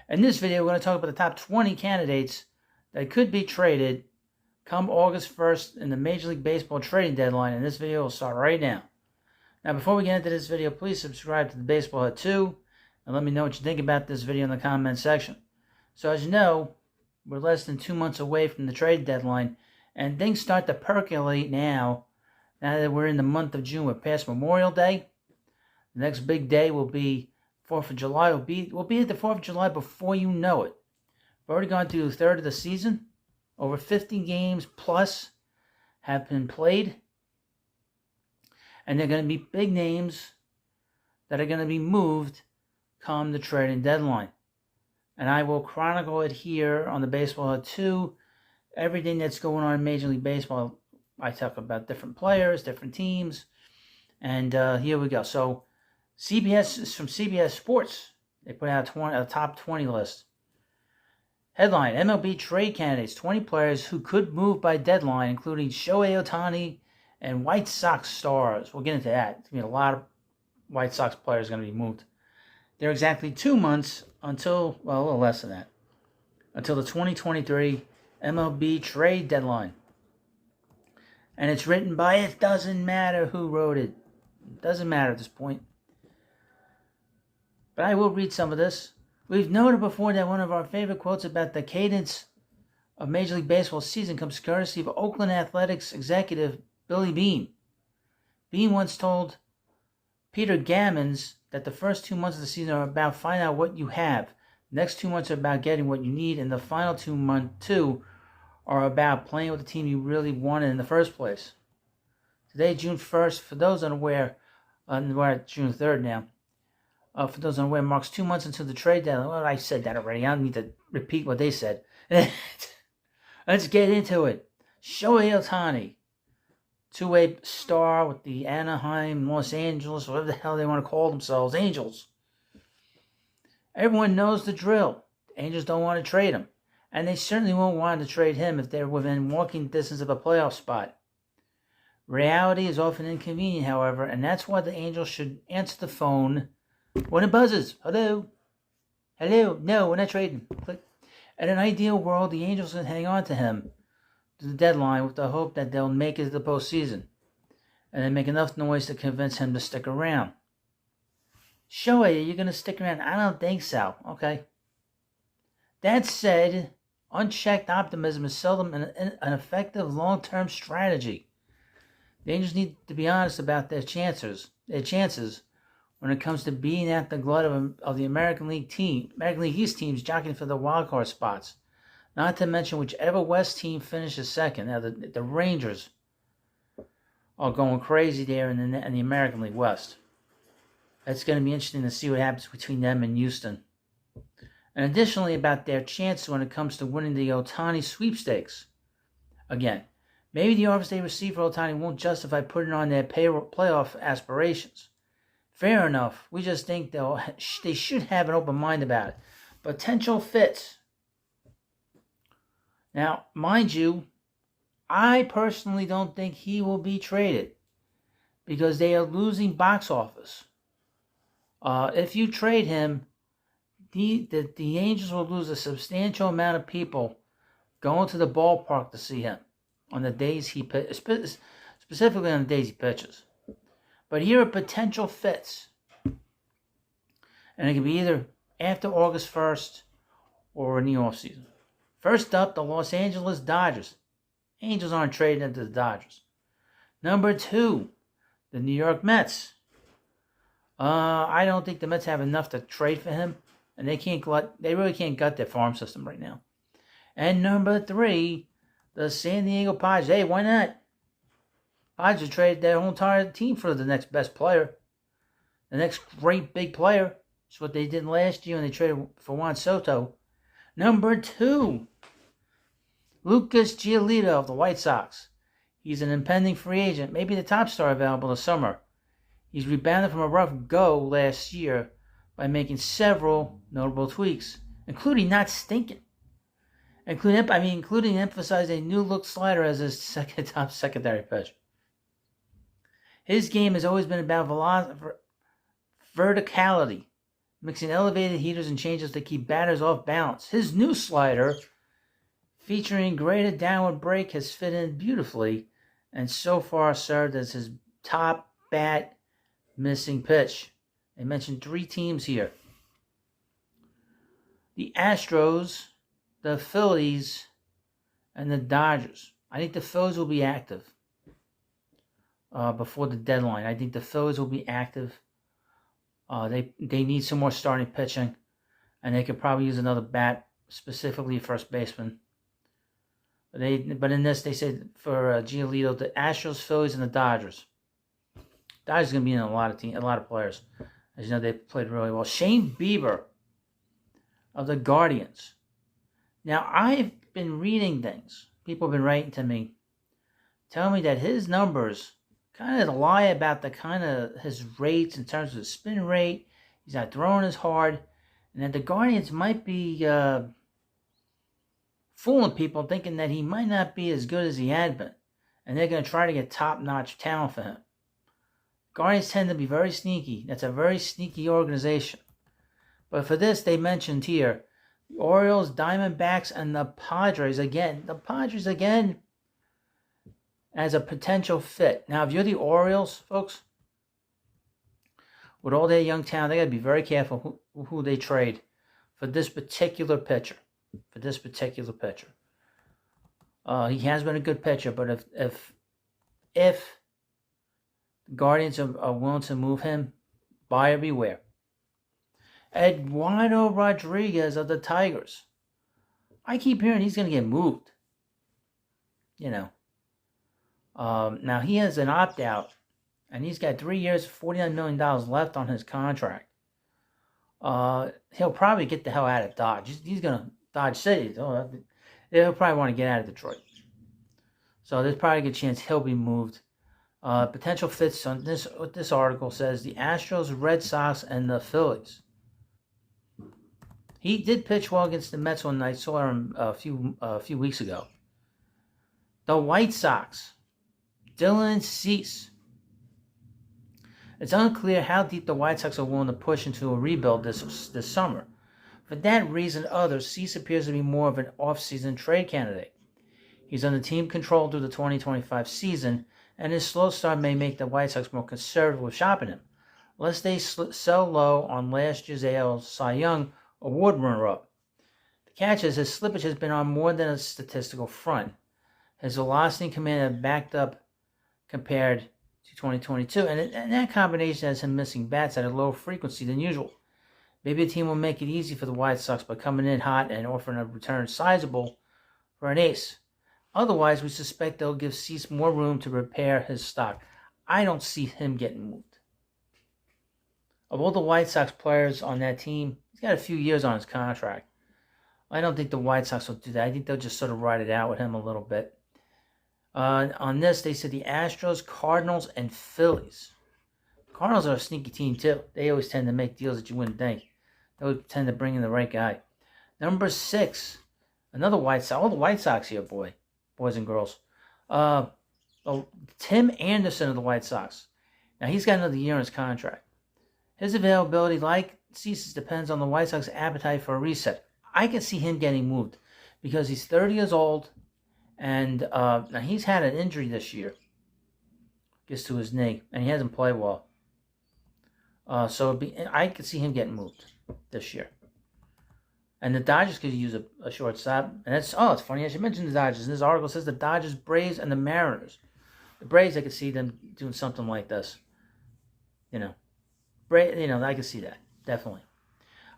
In this video, we're going to talk about the top 20 candidates that could be traded come August 1st in the Major League Baseball trading deadline, and this video will start right now. Now, before we get into this video, please subscribe to the Baseball Hut 2, and let me know what you think about this video in the comment section. So as you know, we're less than 2 months away from the trade deadline, and things start to percolate now that we're in the month of June. We're past Memorial Day. The next big day will be 4th of July. We'll be at the 4th of July before you know it. We've already gone through the third of the season. Over 50 games plus have been played. And they're going to be big names that are going to be moved come the trading deadline. And I will chronicle it here on the Baseball Hut 2. Everything that's going on in Major League Baseball. I talk about different players, different teams. And here we go. So CBS is from CBS Sports. They put out a top 20 list. Headline, MLB trade candidates, 20 players who could move by deadline, including Shohei Ohtani and White Sox stars. We'll get into that. It's going to be a lot of White Sox players going to be moved. There are exactly 2 months until, well, a little less than that, until the 2023 MLB trade deadline. And it's written by, it doesn't matter who wrote it. It doesn't matter at this point. But I will read some of this. We've noted before that one of our favorite quotes about the cadence of Major League Baseball season comes courtesy of Oakland Athletics executive Billy Beane. Beane once told Peter Gammons that the first 2 months of the season are about finding out what you have. The next 2 months are about getting what you need, and the final 2 months are about playing with the team you really wanted in the first place. Today, June 1st, for those unaware, we're at June 3rd now. For those unaware, marks 2 months into the trade deadline. Well, I said that already. I don't need to repeat what they said. Let's get into it. Shohei Ohtani, two-way star with the Anaheim, Los Angeles, whatever the hell they want to call themselves, Angels. Everyone knows the drill. The Angels don't want to trade him. And they certainly won't want to trade him if they're within walking distance of a playoff spot. Reality is often inconvenient, however, and that's why the Angels should answer the phone when it buzzes. Hello? Hello? No, we're not trading. Click. In an ideal world, the Angels can hang on to him to the deadline with the hope that they'll make it to the postseason and then make enough noise to convince him to stick around. Shohei, are you going to stick around? I don't think so. Okay. That said, unchecked optimism is seldom an effective long-term strategy. The Angels need to be honest about their chances when it comes to being at the glut of the American League East teams jockeying for the wild card spots. Not to mention whichever West team finishes second. Now the Rangers are going crazy there in the American League West. It's going to be interesting to see what happens between them and Houston. And additionally, about their chances when it comes to winning the Ohtani sweepstakes. Again, maybe the offers they receive for Ohtani won't justify putting on their playoff aspirations. Fair enough. We just think they should have an open mind about it. Potential fits. Now, mind you, I personally don't think he will be traded because they are losing box office. If you trade him, the Angels will lose a substantial amount of people going to the ballpark to see him on the days he pitches, specifically on the days he pitches. But here are potential fits. And it can be either after August 1st or in the offseason. First up, the Los Angeles Dodgers. Angels aren't trading into the Dodgers. Number 2, the New York Mets. I don't think the Mets have enough to trade for him. And they really can't gut their farm system right now. And number 3, the San Diego Padres. Hey, why not? Padres traded their whole entire team for the next best player. The next great big player. That's what they did last year when they traded for Juan Soto. Number 2, Lucas Giolito of the White Sox. He's an impending free agent, maybe the top star available this summer. He's rebounded from a rough go last year by making several notable tweaks, including not stinking. Including emphasizing a new-look slider as his top secondary pitch. His game has always been about verticality, mixing elevated heaters and changes to keep batters off balance. His new slider, featuring greater downward break, has fit in beautifully and so far served as his top bat missing pitch. They mentioned 3 teams here: the Astros, the Phillies, and the Dodgers. I think the Phillies will be active before the deadline. I think the Phillies will be active. They need some more starting pitching, and they could probably use another bat, specifically first baseman. But in this, they said for Giolito, the Astros, Phillies, and the Dodgers. Dodgers are going to be in a lot of players. As you know, they played really well. Shane Bieber of the Guardians. Now, I've been reading things. People have been writing to me, telling me that his numbers kind of lie about the kind of his rates in terms of the spin rate. He's not throwing as hard, and that the Guardians might be fooling people, thinking that he might not be as good as he had been, and they're going to try to get top-notch talent for him. Guardians tend to be very sneaky. That's a very sneaky organization. But for this, they mentioned here the Orioles, Diamondbacks, and the Padres again. The Padres again as a potential fit. Now, if you're the Orioles, folks, with all their young talent, they got to be very careful who they trade for this particular pitcher. He has been a good pitcher, but if the Guardians are willing to move him, buyer beware. Eduardo Rodriguez of the Tigers. I keep hearing he's going to get moved. Now he has an opt-out, and he's got 3 years, $49 million left on his contract. He'll probably get the hell out of Dodge. He's going to Dodge City. He'll probably want to get out of Detroit. So there's probably a good chance he'll be moved. Potential fits on this. What this article says: the Astros, Red Sox, and the Phillies. He did pitch well against the Mets one night. I saw him a few weeks ago. The White Sox, Dylan Cease. It's unclear how deep the White Sox are willing to push into a rebuild this summer. For that reason, others, Cease appears to be more of an off-season trade candidate. He's under team control through the 2025 season, and his slow start may make the White Sox more conservative with shopping him, lest they sell low on last year's AL Cy Young Award runner-up. The catch is his slippage has been on more than a statistical front. His velocity and command have backed up compared to 2022, and that combination has him missing bats at a lower frequency than usual. Maybe the team will make it easy for the White Sox by coming in hot and offering a return sizable for an ace. Otherwise, we suspect they'll give Cease more room to repair his stock. I don't see him getting moved. Of all the White Sox players on that team, he's got a few years on his contract. I don't think the White Sox will do that. I think they'll just sort of ride it out with him a little bit. On this, they said the Astros, Cardinals, and Phillies. Cardinals are a sneaky team, too. They always tend to make deals that you wouldn't think. They would tend to bring in the right guy. Number 6, another White Sox. All the White Sox here, boys and girls. Tim Anderson of the White Sox. Now, he's got another year on his contract. His availability, like Cease's, depends on the White Sox appetite for a reset. I can see him getting moved because he's 30 years old, and now he's had an injury this year. Gets to his knee, and he hasn't played well. So I could see him getting moved this year. And the Dodgers could use a shortstop. And it's funny, I should mention the Dodgers. This article says the Dodgers, Braves, and the Mariners. The Braves, I could see them doing something like this. I could see that, definitely.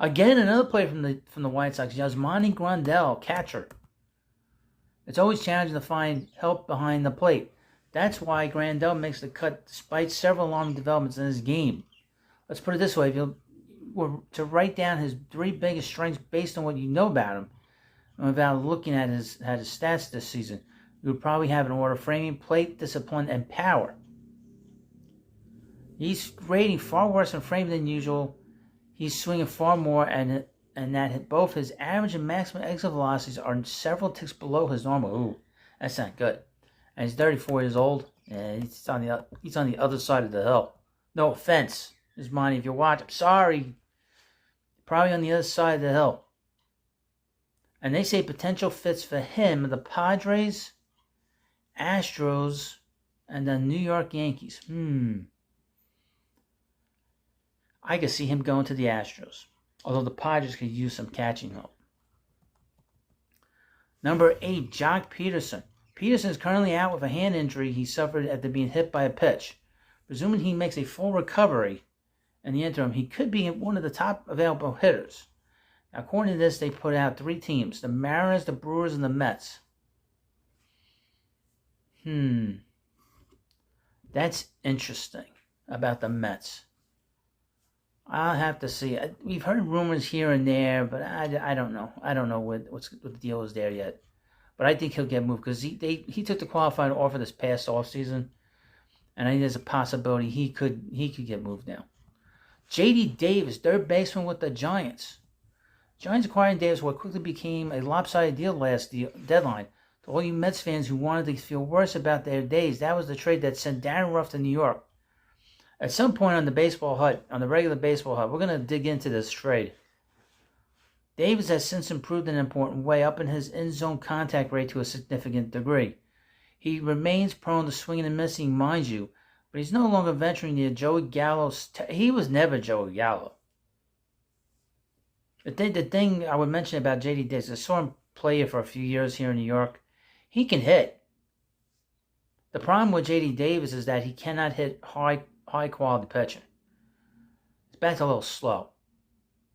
Again, another player from the White Sox, Yasmani Grandal, catcher. It's always challenging to find help behind the plate. That's why Grandal makes the cut despite several alarming developments in his game. Let's put it this way: if you were to write down his 3 biggest strengths based on what you know about him, and without looking at his stats this season, you would probably have an order: framing, plate discipline, and power. He's rating far worse in frame than usual. He's swinging far more, and that both his average and maximum exit velocities are several ticks below his normal. Ooh, that's not good. And he's 34 years old, and he's on the other side of the hill. No offense, Yasmani, if you watch. I'm sorry. probably on the other side of the hill. And they say potential fits for him are the Padres, Astros, and the New York Yankees. I could see him going to the Astros, although the Padres could use some catching help. Number 8, Joc Pederson. Pederson is currently out with a hand injury he suffered after being hit by a pitch. Presuming he makes a full recovery in the interim, he could be one of the top available hitters. Now, according to this, they put out 3 teams: the Mariners, the Brewers, and the Mets. That's interesting about the Mets. I'll have to see. We've heard rumors here and there, but I don't know. I don't know what the deal is there yet. But I think he'll get moved because he took the qualifying offer this past offseason, and I think there's a possibility he could get moved now. J.D. Davis, third baseman with the Giants. Giants acquiring Davis what quickly became a lopsided deal last deadline. To all you Mets fans who wanted to feel worse about their days, that was the trade that sent Darren Ruff to New York. At some point on the regular baseball hut, we're going to dig into this trade. Davis has since improved in an important way, upping his in-zone contact rate to a significant degree. He remains prone to swinging and missing, mind you, but he's no longer venturing near Joey Gallo's. He was never Joey Gallo. The thing I would mention about J.D. Davis, I saw him play for a few years here in New York. He can hit. The problem with J.D. Davis is that he cannot hit high quality pitching. His bat's a little slow.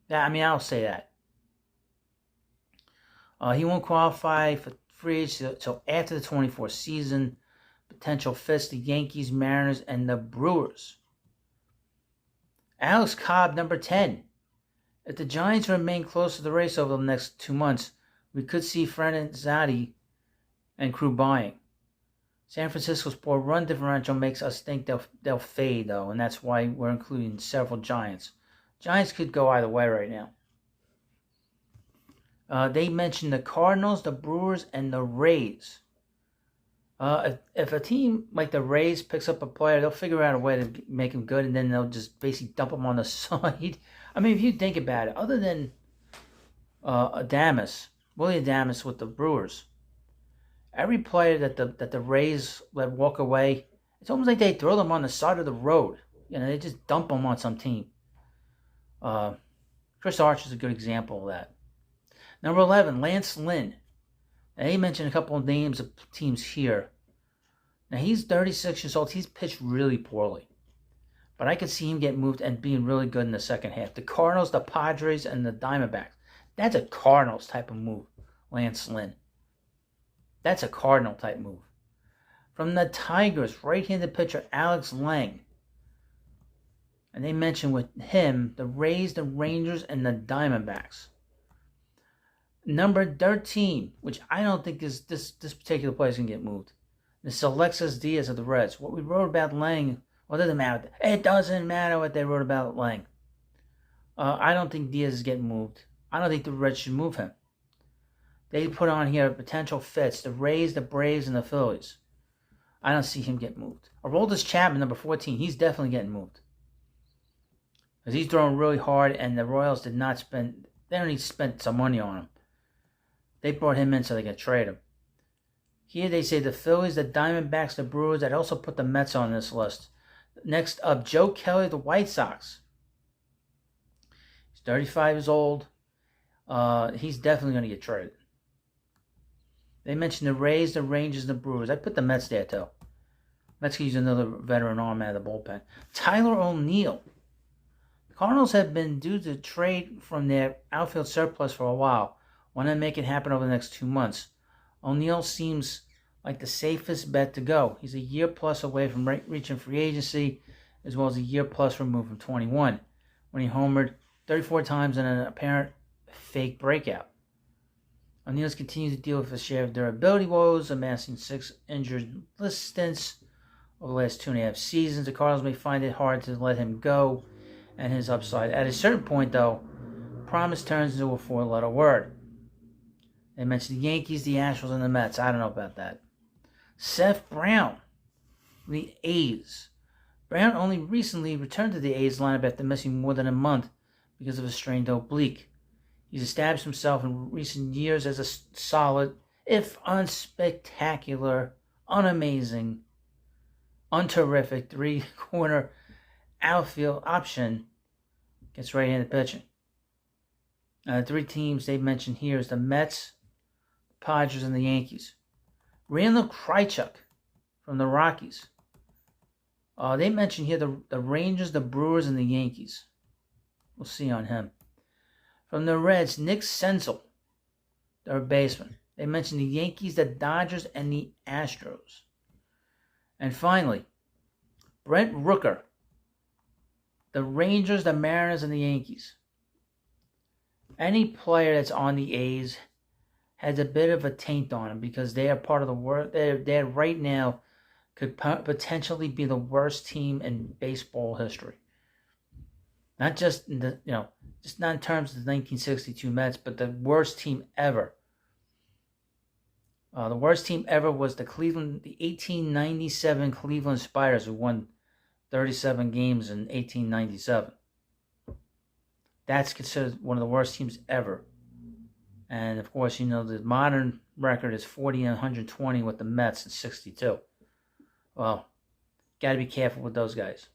I'll say that. He won't qualify for free agency until after the 24th season. Potential fits: the Yankees, Mariners, and the Brewers. Alex Cobb, number 10. If the Giants remain close to the race over the next 2 months, we could see Fernandes and crew buying. San Francisco's poor run differential makes us think they'll fade, though, and that's why we're including several Giants. Giants could go either way right now. They mentioned the Cardinals, the Brewers, and the Rays. If a team like the Rays picks up a player, they'll figure out a way to make him good, and then they'll just basically dump him on the side. If you think about it, other than Willie Adames with the Brewers, every player that the Rays let walk away, it's almost like they throw them on the side of the road. They just dump them on some team. Chris Archer's a good example of that. Number 11, Lance Lynn. Now, he mentioned a couple of names of teams here. Now, he's 36 years old. He's pitched really poorly. But I could see him get moved and being really good in the second half. The Cardinals, the Padres, and the Diamondbacks. That's a Cardinals type of move, Lance Lynn. That's a Cardinal type move. From the Tigers, right-handed pitcher Alex Lang. And they mentioned with him the Rays, the Rangers, and the Diamondbacks. Number 13, which I don't think is this particular player is going to get moved. This is Alexis Diaz of the Reds. What we wrote about Lang, well, it doesn't matter. It doesn't matter what they wrote about Lang. I don't think Diaz is getting moved. I don't think the Reds should move him. They put on here potential fits: the Rays, the Braves, and the Phillies. I don't see him get moved. Aroldis Chapman, number 14, he's definitely getting moved. Because he's throwing really hard, and the Royals they only spent some money on him. They brought him in so they could trade him. Here they say the Phillies, the Diamondbacks, the Brewers. I'd also put the Mets on this list. Next up, Joe Kelly, the White Sox. He's 35 years old. He's definitely going to get traded. They mentioned the Rays, the Rangers, and the Brewers. I'd put the Mets there, too. Mets could use another veteran arm out of the bullpen. Tyler O'Neill. The Cardinals have been due to trade from their outfield surplus for a while. Want to make it happen over the next 2 months. O'Neill seems like the safest bet to go. He's a year plus away from reaching free agency, as well as a year plus removed from 21, when he homered 34 times in an apparent fake breakout. O'Neill's continued to deal with a share of durability woes, amassing 6 injured list stints over the last 2.5 seasons. The Cardinals may find it hard to let him go and his upside. At a certain point, though, promise turns into a 4-letter word. They mentioned the Yankees, the Astros, and the Mets. I don't know about that. Seth Brown, the A's. Brown only recently returned to the A's lineup after missing more than a month because of a strained oblique. He's established himself in recent years as a solid, if unspectacular, unamazing, unterrific three-corner outfield option against right-handed pitching. The three teams they mentioned here is the Mets, the Padres, and the Yankees. Randall Krychuk from the Rockies. They mentioned here the Rangers, the Brewers, and the Yankees. We'll see on him. From the Reds, Nick Senzel, third baseman. They mentioned the Yankees, the Dodgers, and the Astros. And finally, Brent Rooker, the Rangers, the Mariners, and the Yankees. Any player that's on the A's has a bit of a taint on them because they are part of the worst. They right now could potentially be the worst team in baseball history. Not just in the, just not in terms of the 1962 Mets, but the worst team ever. The worst team ever was the 1897 Cleveland Spiders, who won 37 games in 1897. That's considered one of the worst teams ever. And of course, the modern record is 40 and 120 with the Mets in 62. Well, got to be careful with those guys.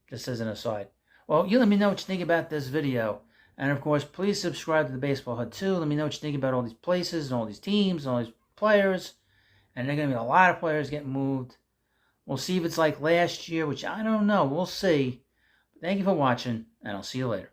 Just as an aside. Well, you let me know what you think about this video. And of course, please subscribe to the Baseball Hut too. Let me know what you think about all these places and all these teams and all these players. And there are going to be a lot of players getting moved. We'll see if it's like last year, which I don't know. We'll see. Thank you for watching, and I'll see you later.